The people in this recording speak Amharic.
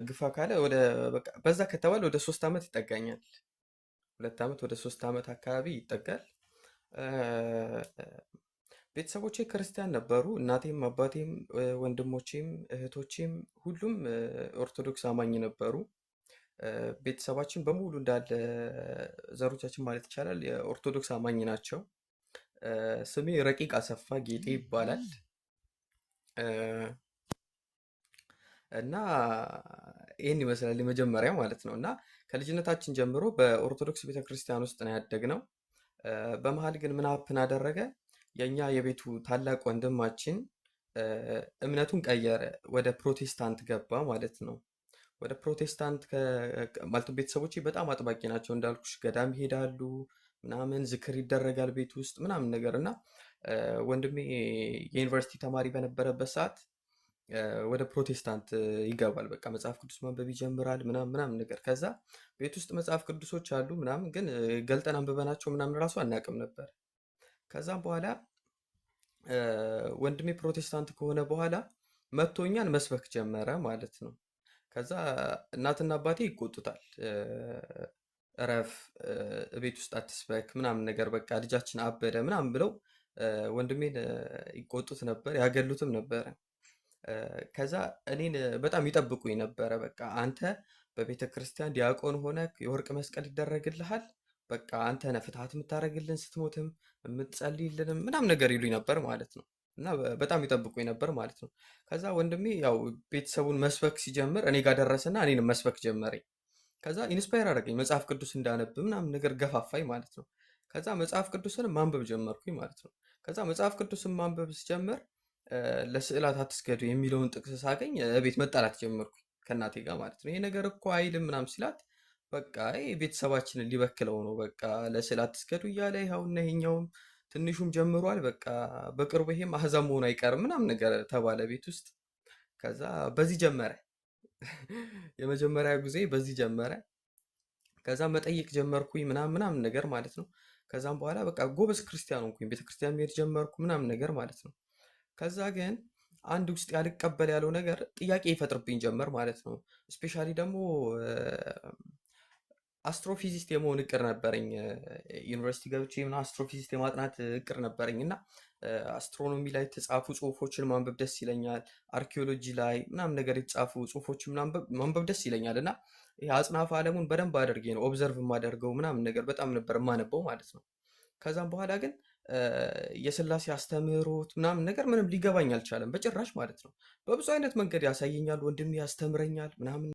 ግፋ ካለ ወደ በቃ በዛ ከተባለ ወደ 3 ዓመት ይጠጋኛል። 2 ዓመት ወደ 3 ዓመት አካባቢ ይጠጋል። እ፣ ቤተሰቦቼ ክርስቲያን ነበሩ። እናቴም አባቴም ወንድሞቼም እህቶቼም ሁሉም ኦርቶዶክስ አማኝ ነበሩ። ቤተሰባችን በሙሉ እንዳለ ዘሮቻችን ማለት ይቻላል የኦርቶዶክስ አማኝ ናቸው። ስሜ ረቂቅ አሰፋ ጌጤ ይባላል። እ፣ እና ይህን ይመስላል የመጀመሪያ ማለት ነው። እና ከልጅነታችን ጀምሮ በኦርቶዶክስ ቤተክርስቲያን ውስጥ ነው ያደግነው። በመሀል ግን ምን ሀፕን አደረገ? የእኛ የቤቱ ታላቅ ወንድማችን እ፣ እምነቱን ቀየረ፣ ወደ ፕሮቴስታንት ገባ ማለት ነው። ወደ ፕሮቴስታንት ማለት ቤተሰቦቼ በጣም አጥባቂ ናቸው እንዳልኩሽ፣ ገዳም ይሄዳሉ ምናምን፣ ዝክር ይደረጋል ቤት ውስጥ ምናምን ነገር እና ወንድሜ የዩኒቨርሲቲ ተማሪ በነበረበት ሰዓት ወደ ፕሮቴስታንት ይገባል። በቃ መጽሐፍ ቅዱስ ማንበብ ይጀምራል ምናምን ምናምን ነገር። ከዛ ቤት ውስጥ መጽሐፍ ቅዱሶች አሉ ምናምን፣ ግን ገልጠን አንብበናቸው ምናምን ራሱ አናውቅም ነበር። ከዛም በኋላ እ፣ ወንድሜ ፕሮቴስታንት ከሆነ በኋላ መጥቶ እኛን መስበክ ጀመረ ማለት ነው። ከዛ እናትና አባቴ ይቆጡታል። እረፍ፣ ቤት ውስጥ አትስበክ ምናምን ነገር፣ በቃ ልጃችን አበደ ምናምን ብለው ወንድሜን ይቆጡት ነበር፣ ያገሉትም ነበረ። ከዛ እኔን በጣም ይጠብቁኝ ነበረ። በቃ አንተ በቤተ ክርስቲያን ዲያቆን ሆነ የወርቅ መስቀል ይደረግልሃል፣ በቃ አንተ ነህ ፍትሐት የምታደርግልን ስትሞትም የምትጸልይልንም ምናምን ነገር ይሉኝ ነበር ማለት ነው። እና በጣም ይጠብቁኝ ነበር ማለት ነው። ከዛ ወንድሜ ያው ቤተሰቡን መስበክ ሲጀምር እኔ ጋር ደረሰና እኔንም መስበክ ጀመረኝ። ከዛ ኢንስፓየር አደረገኝ መጽሐፍ ቅዱስ እንዳነብ ምናምን ነገር ገፋፋኝ ማለት ነው። ከዛ መጽሐፍ ቅዱስን ማንበብ ጀመርኩኝ ማለት ነው። ከዛ መጽሐፍ ቅዱስን ማንበብ ስጀምር ለስዕላት አትስገዱ የሚለውን ጥቅስ ሳገኝ ቤት መጣላት ጀመርኩኝ ከእናቴ ጋር ማለት ነው። ይሄ ነገር እኮ አይልም ምናምን ሲላት፣ በቃ ይሄ ቤተሰባችንን ሊበክለው ነው፣ በቃ ለስዕል አትስገዱ እያለ ይኸውና ይሄኛውም ትንሹም ጀምሯል፣ በቃ በቅርቡ ይሄም አህዛብ መሆኑ አይቀርም ምናምን ነገር ተባለ ቤት ውስጥ። ከዛ በዚህ ጀመረ የመጀመሪያ ጊዜ በዚህ ጀመረ። ከዛ መጠየቅ ጀመርኩኝ ምናምን ምናምን ነገር ማለት ነው። ከዛም በኋላ በቃ ጎበዝ ክርስቲያን ሆንኩኝ፣ ቤተክርስቲያን መሄድ ጀመርኩ ምናምን ነገር ማለት ነው። ከዛ ግን አንድ ውስጥ ያልቀበል ያለው ነገር ጥያቄ ይፈጥርብኝ ጀመር ማለት ነው። ስፔሻሊ ደግሞ አስትሮፊዚስት የመሆን እቅድ ነበረኝ። ዩኒቨርሲቲ ገብቼ ምናምን አስትሮፊዚስት የማጥናት እቅድ ነበረኝ እና አስትሮኖሚ ላይ የተጻፉ ጽሁፎችን ማንበብ ደስ ይለኛል። አርኪኦሎጂ ላይ ምናምን ነገር የተጻፉ ጽሁፎችን ማንበብ ደስ ይለኛል እና ይሄ አጽናፈ ዓለሙን በደንብ አድርጌ ነው ኦብዘርቭ የማደርገው ምናምን ነገር በጣም ነበር የማነበው ማለት ነው። ከዛም በኋላ ግን የስላሴ አስተምህሮት ምናምን ነገር ምንም ሊገባኝ አልቻለም በጭራሽ ማለት ነው። በብዙ አይነት መንገድ ያሳየኛል ወንድሜ፣ ያስተምረኛል ምናምን